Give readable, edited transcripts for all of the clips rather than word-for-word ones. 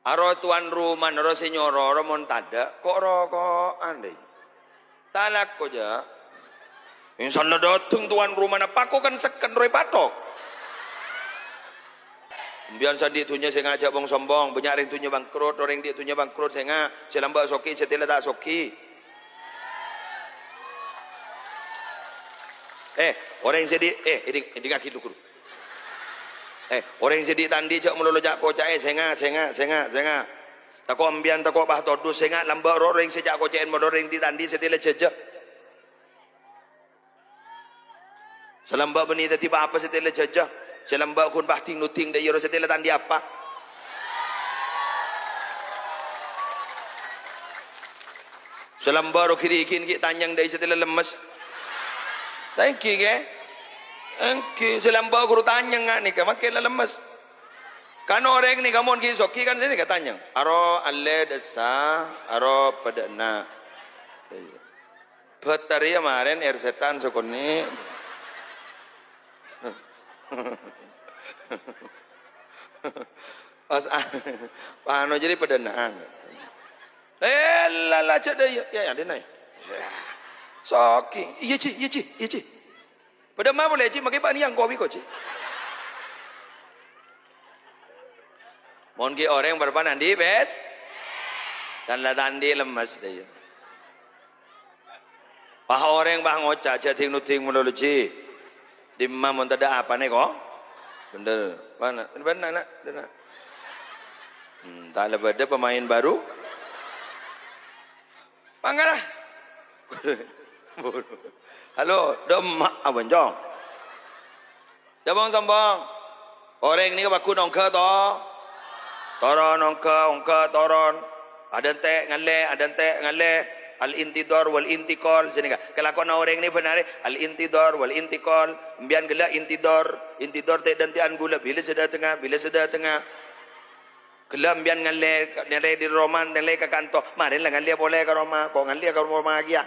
Aro tuan rumah aro senyoro aro montada kok rokokan deh. Talak ko ja. Insan dateng tuan rumah na pako kan seken roy patok. Biar sandi tunya saya ngajak bang sombong, banyak orang tunya bangkrut, orang dia tunya bangkrut saya ngajak, saya lambak soki, saya tidak tak soki. Orang yang sedih, ini kaki dulu. Orang yang sedih tandi cak melulu jak kocak, saya ngajak. Tako ambian tako bah todus, saya ngajak lambak orang yang sejak kocakin, orang yang ditandi saya tidak jejak. Selambak benih tiba apa saya tidak jejak. Selambak kun bahting nuting dari orang saya tidak tandi apa. Selambak kiri ikin kita tanyang dari saya tidak lemes. Thank you ke? Thank you. Selambak guru tanyang nggak nih, makin lemes. Kan orang ni kamu ki soki kan sini katanya. Aro alle desa, aro padana. Batari kemarin air setan sokoni. Pas pano jadi padanaan. Lala ceda ya ada naik. Soki, iya ci. Pada mana boleh ci, makai pak ni yang kopi kau ci. Mungkin orang berapa nanti bes, sanlah tandi lemas dia. Bah orang bah ngocak chatting nuting mulu ci. Di mana montada apa nih kok? Bener, benar nak. Tak ada pemain baru. Panggalah. Halo, mak abang jong. Jabang sambang. Orang ni kebaku nongke to. Toron nongke toron. Ada ente ngale. Al intidor wal intikol. Sini ka. Kelakuan orang ni benar. Al intidor wal intikol. Bian gela intidor te dantian gula. Bila sudah tengah. Kelam bian ngale di roman ngale ke kantor. Marin lah ngale boleh ke Roma. Kok ngale ke Roma lagi ya?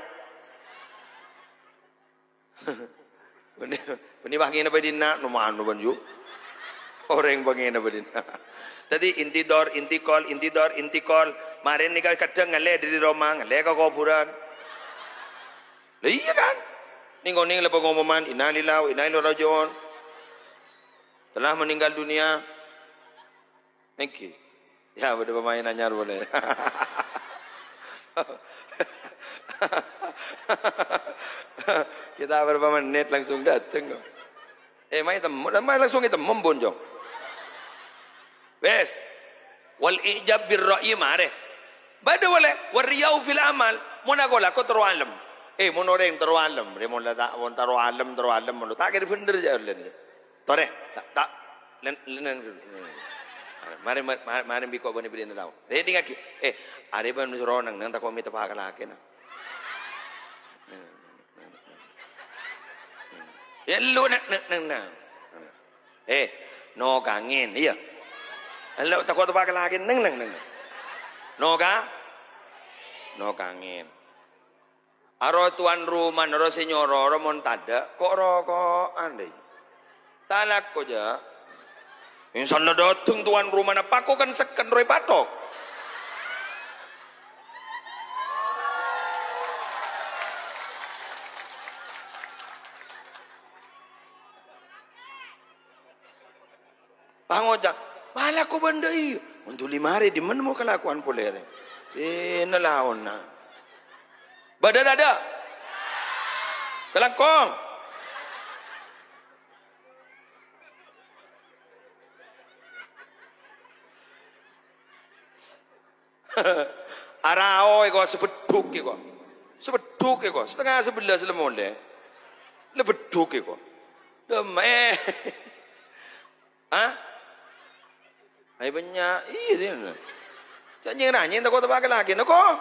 Ini bangin apa dina? Numaan nu banju. Orang bangin apa dina? Tadi intidor, intikol. Marin ni kadang ngale di Roma, ngale ke kuburan. Iya kan? Ning lepas ngomongan innalillahi wa inna ilaihi rajiun. Telah meninggal dunia. Thank you. Ya, ada pemain anyar boleh. Kita berapa menit langsung datang. Main langsung kita membonjong. Bes. Wal ijab bir ra'yi mare. Bada boleh. Wal riyau fil amal. Muna ko la ko terualam. Monoreng terualam. Remon la tak won terualam. Mono tak kira bener je len. Tore. Tak len. Mari biko bani bidin tahu. Ready ngaki. Are ban suruh nang tak kami tepak laki na. Ya lu nang. No kangin iya. Lu tak kau tepak laki nang. No kangin. Aro tuan rumah aro senyoro aro montada kok rokokan deh. Talak ko ja. Insan dateng tuan rumah na pako kan seken roy patok. Pangojak, pala ko benda iyo. Untuk 5 hari di mana mo kelakuan polere? Nalaon na. Badada. Kelakong. Arao iko sebeduk iko. Setengah 11 lemole. Lebeduk iko. Demeh. Ay banya, iya. Jangan nanya tak kau terbakar lagi, nak kau.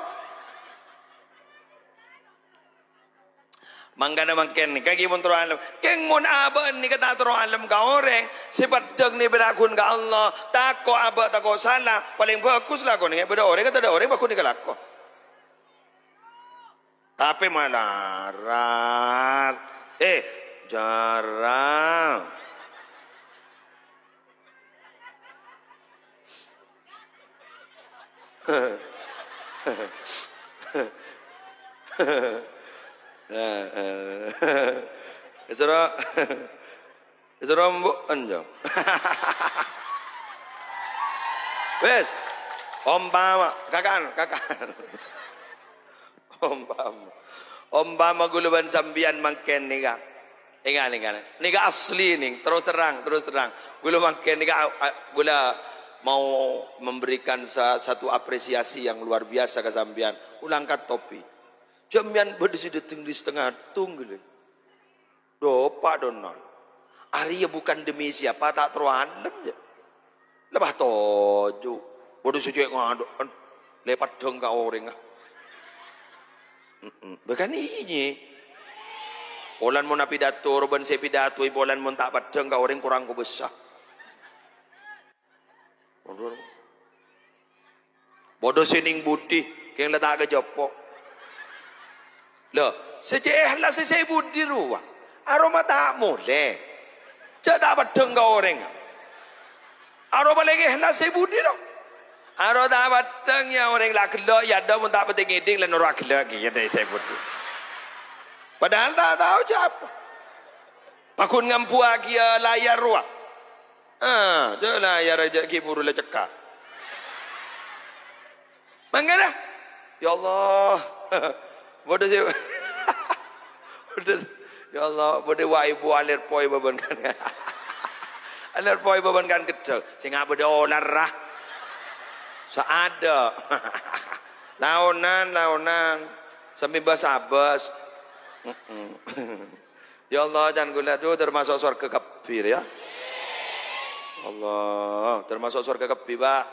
Manggana makin ni kaki pun terus alam. Keng mun abah ni kata terus alam kau orang. Sebab deng ni berakun ke Allah. Tak kau abah tak kau salah. Paling bagus lah kau ni. Beda orang kata ada orang baku ni kelak kau. Tapi malarat. Jarang. Isra Isra mbok anjo. Wes, kakan. Umpama guluban sambian mangken nika. Nika asli nih, terus terang. Gula mangken nika gula mau memberikan satu apresiasi yang luar biasa ke sambian. Ulangkat topi. Jambian berdisi di setengah tunggul. Dopa donon. Arya bukan demi siapa tak teruandem ya. Lebah toju. Bodoh sujud ngaduk. Lepat dong ka orang. Bukan ini. Bolan mo na pidato, roban saya pidato, bolan mo tak padang ka orang kurang ko besar. Bodoh sining budi, kaya letak ke jopo. Loh, sejak lah saya budi ruang. Aroma tak boleh. Cak tak padang ka orang. Aroma lagi lah saya budi dong. Aroma tak padang ya orang lah kelak, ya dah pun tak penting ngiding lah norak kelak, ya dah saya budi. Padahal tak tahu siapa. Pakun ngampu lagi layar ruang. Dia layar aja kiburu le cekak. Mangga ya Allah. Bodoh sih. Ya Allah, bodoh wa ibu alir poi baban kan. Alir poi baban kan kecil. Sing apa dolar rah. Seada. Launan. Sampai bas-abas. Ya Allah, jangan gula tu termasuk surga kebir ya. Allah, termasuk surga kebir, Pak.